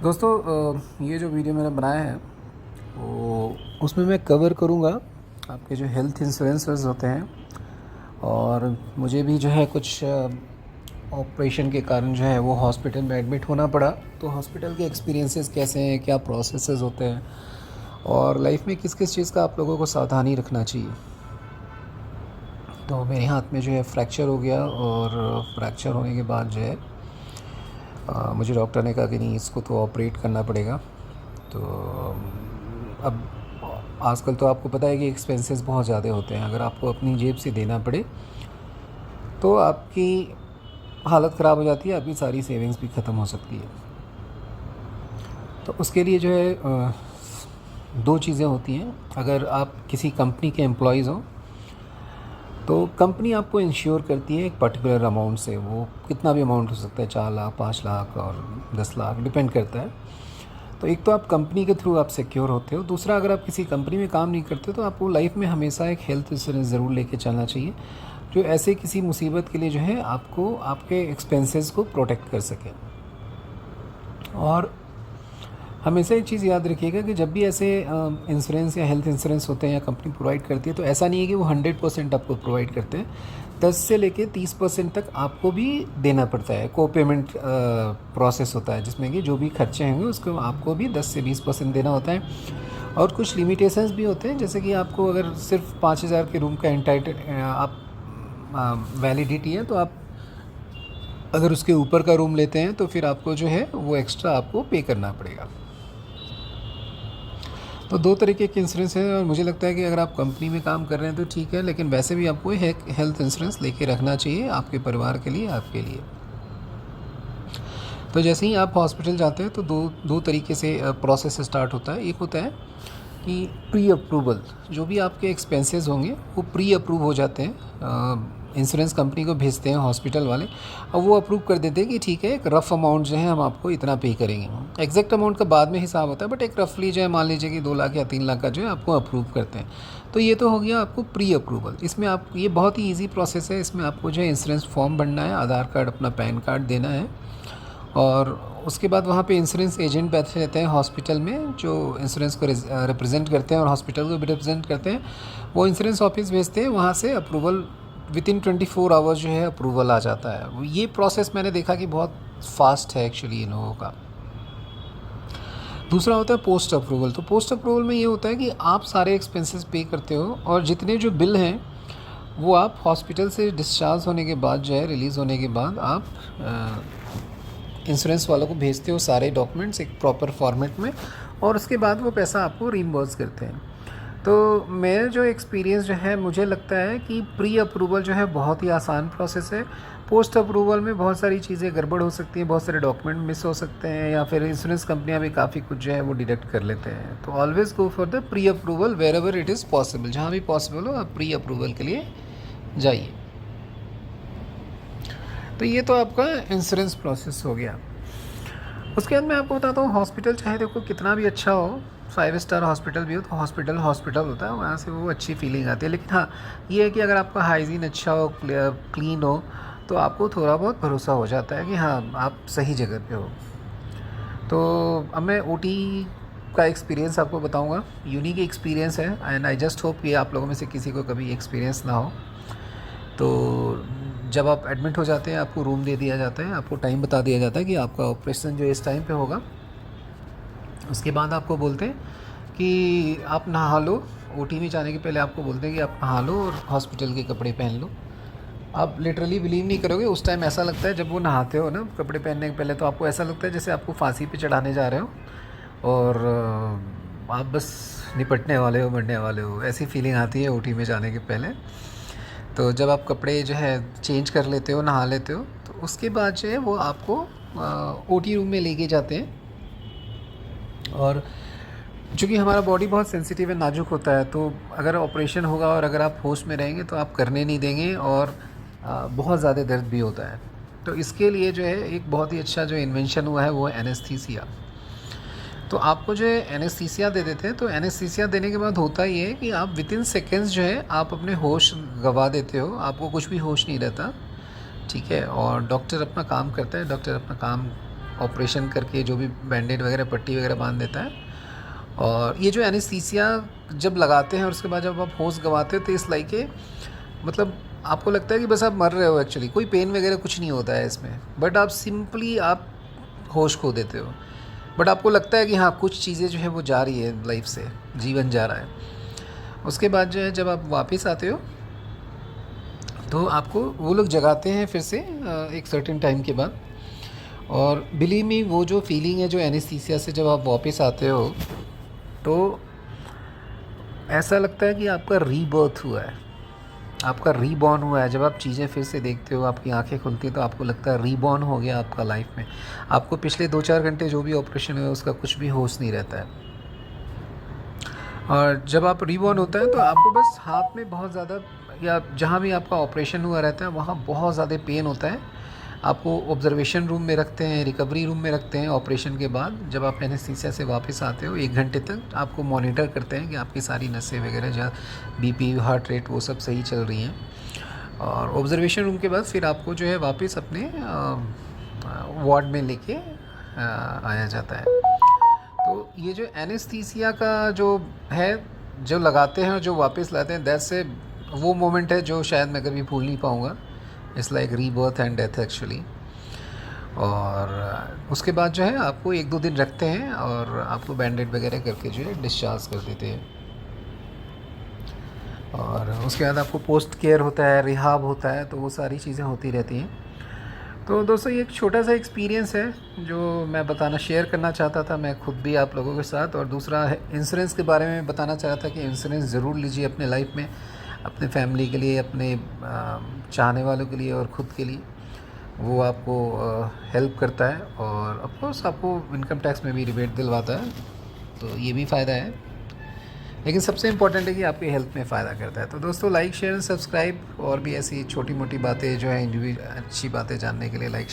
दोस्तों ये जो वीडियो मैंने बनाया है वो उसमें मैं कवर करूँगा आपके जो हेल्थ इंश्योरेंसेस होते हैं। और मुझे भी जो है कुछ ऑपरेशन के कारण जो है वो हॉस्पिटल में एडमिट होना पड़ा। तो हॉस्पिटल के एक्सपीरियंसेस कैसे हैं, क्या प्रोसेसेस होते हैं और लाइफ में किस किस चीज़ का आप लोगों को सावधानी रखना चाहिए। तो मेरे हाथ में जो है फ्रैक्चर हो गया और फ्रैक्चर होने के बाद जो है मुझे डॉक्टर ने कहा कि नहीं, इसको तो ऑपरेट करना पड़ेगा। तो अब आजकल तो आपको पता है कि एक्सपेंसेस बहुत ज़्यादा होते हैं। अगर आपको अपनी जेब से देना पड़े तो आपकी हालत ख़राब हो जाती है, आपकी सारी सेविंग्स भी ख़त्म हो सकती है। तो उसके लिए जो है दो चीज़ें होती हैं। अगर आप किसी कंपनी के एम्प्लॉइज़ हो तो कंपनी आपको इंश्योर करती है एक पर्टिकुलर अमाउंट से। वो कितना भी अमाउंट हो सकता है, 4 लाख, 5 लाख और 10 लाख, डिपेंड करता है। तो एक तो आप कंपनी के थ्रू आप सिक्योर होते हो। दूसरा, अगर आप किसी कंपनी में काम नहीं करते तो आपको लाइफ में हमेशा एक हेल्थ इंश्योरेंस ज़रूर लेके चलना चाहिए, जो ऐसे किसी मुसीबत के लिए जो है आपको आपके एक्सपेंसेस को प्रोटेक्ट कर सके। और हमेशा एक चीज़ याद रखिएगा कि जब भी ऐसे इंश्योरेंस या हेल्थ इंश्योरेंस होते हैं या कंपनी प्रोवाइड करती है, तो ऐसा नहीं है कि वो 100% आपको प्रोवाइड करते हैं। 10 से लेके 30% तक आपको भी देना पड़ता है। को पेमेंट प्रोसेस होता है जिसमें कि जो भी खर्चे होंगे उसको आपको भी 10 से 20% देना होता है। और कुछ लिमिटेशंस भी होते हैं, जैसे कि आपको अगर सिर्फ 5,000 के रूम का आप वैलिडिटी है, तो आप अगर उसके ऊपर का रूम लेते हैं तो फिर आपको जो है वो एक्स्ट्रा आपको पे करना पड़ेगा। तो दो तरीके के इंश्योरेंस है और मुझे लगता है कि अगर आप कंपनी में काम कर रहे हैं तो ठीक है, लेकिन वैसे भी आपको हेल्थ इंश्योरेंस लेके रखना चाहिए आपके परिवार के लिए, आपके लिए। तो जैसे ही आप हॉस्पिटल जाते हैं तो दो तरीके से प्रोसेस स्टार्ट होता है। एक होता है कि प्री अप्रूवल, जो भी आपके एक्सपेंसेस होंगे वो प्री अप्रूव हो जाते हैं। इंश्योरेंस कंपनी को भेजते हैं हॉस्पिटल वाले, और वो अप्रूव कर देते हैं कि ठीक है, एक रफ़ अमाउंट जो है हम आपको इतना पे करेंगे। एग्जैक्ट अमाउंट का बाद में हिसाब होता है, बट एक रफली जो है मान लीजिए कि 2 लाख या 3 लाख का जो है आपको अप्रूव करते हैं। तो ये तो हो गया आपको प्री अप्रूवल। इसमें आप, ये बहुत ही ईजी प्रोसेस है। इसमें आपको जो है इंश्योरेंस फॉर्म भरना है, आधार कार्ड, अपना पैन कार्ड देना है, और उसके बाद वहाँ पे इंश्योरेंस एजेंट बैठे रहते हैं हॉस्पिटल में, जो इंश्योरेंस को रिप्रेजेंट करते हैं और हॉस्पिटल को भी रिप्रेजेंट करते हैं। वो इंश्योरेंस ऑफिस भेजते हैं, वहाँ से अप्रूवल वितिन 24 आवर्स जो है अप्रूवल आ जाता है। ये प्रोसेस मैंने देखा कि बहुत फास्ट है एक्चुअली इन लोगों का। दूसरा होता है पोस्ट अप्रूवल। तो पोस्ट अप्रूवल में ये होता है कि आप सारे एक्सपेंसेस पे करते हो और जितने जो बिल हैं वो आप हॉस्पिटल से डिस्चार्ज होने के बाद जो है, रिलीज़ होने के बाद आप इंश्योरेंस वालों को भेजते हो सारे डॉक्यूमेंट्स एक प्रॉपर फॉर्मेट में, और उसके बाद वो पैसा आपको रीइंबर्स करते हैं। तो मेरा जो एक्सपीरियंस जो है, मुझे लगता है कि प्री अप्रूवल जो है बहुत ही आसान प्रोसेस है। पोस्ट अप्रूवल में बहुत सारी चीज़ें गड़बड़ हो सकती हैं, बहुत सारे डॉक्यूमेंट मिस हो सकते हैं, या फिर इंश्योरेंस कंपनियां भी काफ़ी कुछ जो है वो डिडक्ट कर लेते हैं। तो always go for the pre approval wherever it is possible. जहाँ भी पॉसिबल हो आप प्री अप्रूवल के लिए जाइए। तो ये तो आपका इंश्योरेंस प्रोसेस हो गया। उसके बाद मैं आपको बताता हूँ, हॉस्पिटल चाहे देखो कितना भी अच्छा हो, 5 स्टार हॉस्पिटल भी हो, तो हॉस्पिटल हॉस्पिटल होता है, वहाँ से वो अच्छी फीलिंग आती है। लेकिन हाँ, ये है कि अगर आपका हाइजीन अच्छा हो, क्लीन हो, तो आपको थोड़ा बहुत भरोसा हो जाता है कि हाँ, आप सही जगह पे हो। तो अब मैं ओटी का एक्सपीरियंस आपको बताऊंगा। यूनिक एक्सपीरियंस है, एंड आई जस्ट होप कि आप लोगों में से किसी को कभी एक्सपीरियंस ना हो। तो जब आप एडमिट हो जाते हैं, आपको रूम दे दिया जाता है, आपको टाइम बता दिया जाता है कि आपका ऑपरेशन जो इस टाइम पे होगा। उसके बाद आपको बोलते हैं कि आप नहा लो। ओटी में जाने के पहले आपको बोलते हैं कि आप नहा लो और हॉस्पिटल के कपड़े पहन लो। आप लिटरली बिलीव नहीं करोगे, उस टाइम ऐसा लगता है जब वो नहाते हो ना, कपड़े पहनने के पहले, तो आपको ऐसा लगता है जैसे आपको फांसी पे चढ़ाने जा रहे हो और आप बस निपटने वाले हो, मरने वाले हो। ऐसी फीलिंग आती है ओटी में जाने के पहले। तो जब आप कपड़े जो है चेंज कर लेते हो, नहा लेते हो, तो उसके बाद जो है वो आपको ओटी रूम में लेके जाते हैं। और चूँकि हमारा बॉडी बहुत सेंसिटिव है, नाजुक होता है, तो अगर ऑपरेशन होगा और अगर आप होश में रहेंगे तो आप करने नहीं देंगे, और बहुत ज़्यादा दर्द भी होता है। तो इसके लिए जो है एक बहुत ही अच्छा जो इन्वेंशन हुआ है वो है एनेस्थीसिया। तो आपको जो है एनेस्थीसिया दे देते हैं। तो एनेस्थीसिया देने के बाद होता ये है कि आप वितिन सेकेंड्स जो है आप अपने होश गंवा देते हो, आपको कुछ भी होश नहीं रहता, ठीक है। और डॉक्टर अपना काम करता है, डॉक्टर अपना काम ऑपरेशन करके जो भी बैंडेड वगैरह पट्टी वगैरह बांध देता है। और ये जो एनेस्थीसिया जब लगाते हैं और उसके बाद जब आप होश गंवाते हो तो इस लाइक के मतलब आपको लगता है कि बस आप मर रहे हो, एक्चुअली कोई पेन वगैरह कुछ नहीं होता है इसमें, बट आप सिंपली आप होश खो देते हो। बट आपको लगता है कि हाँ कुछ चीज़ें जो है वो जा रही है लाइफ से, जीवन जा रहा है। उसके बाद जो है जब आप वापस आते हो तो आपको वो लोग जगाते हैं फिर से एक सर्टेन टाइम के बाद। और बिलीव मी वो जो फीलिंग है जो एनेस्थीसिया से जब आप वापस आते हो तो ऐसा लगता है कि आपका रीबर्थ हुआ है, आपका रीबॉर्न हुआ है। जब आप चीज़ें फिर से देखते हो, आपकी आंखें खुलती हैं तो आपको लगता है रीबॉर्न हो गया आपका लाइफ में। आपको पिछले 2-4 घंटे जो भी ऑपरेशन हुआ उसका कुछ भी होश नहीं रहता है। और जब आप रीबॉर्न होता है तो आपको बस हाथ में बहुत ज़्यादा या जहाँ भी आपका ऑपरेशन हुआ रहता है वहाँ बहुत ज़्यादा पेन होता है। आपको ऑब्जर्वेशन रूम में रखते हैं, रिकवरी रूम में रखते हैं। ऑपरेशन के बाद जब आप एनेस्थीसिया से वापस आते हो 1 घंटे तक आपको मॉनिटर करते हैं कि आपकी सारी नसें वगैरह जहाँ बीपी, हार्ट रेट वो सब सही चल रही हैं। और ऑब्जर्वेशन रूम के बाद फिर आपको जो है वापस अपने वार्ड में लेके आया जाता है। तो ये जो एनेस्थीसिया का जो है, जो लगाते हैं और जो वापस लाते हैं, दैट्स ए वो मोमेंट है जो शायद मैं कभी भूल नहीं पाऊँगा। It's like rebirth and death actually. और उसके बाद जो है आपको 1-2 दिन रखते हैं और आपको बैंडेड वगैरह करके जो है डिस्चार्ज कर देते हैं। और उसके बाद आपको पोस्ट केयर होता है, रिहाब होता है, तो वो सारी चीज़ें होती रहती हैं। तो दोस्तों ये एक छोटा सा एक्सपीरियंस है जो मैं बताना शेयर करना चाहता था, मैं खुद भी आप लोगों के साथ। और दूसरा है इंश्योरेंस के बारे में बताना चाह रहा था कि इंश्योरेंस ज़रूर लीजिए अपने लाइफ में, अपने फैमिली के लिए, अपने चाहने वालों के लिए और ख़ुद के लिए। वो आपको हेल्प करता है और ऑफ कोर्स आपको इनकम टैक्स में भी रिबेट दिलवाता है, तो ये भी फ़ायदा है। लेकिन सबसे इम्पॉर्टेंट है कि आपकी हेल्थ में फ़ायदा करता है। तो दोस्तों लाइक, शेयर एंड सब्सक्राइब, और भी ऐसी छोटी मोटी बातें जो है अच्छी बातें जानने के लिए लाइक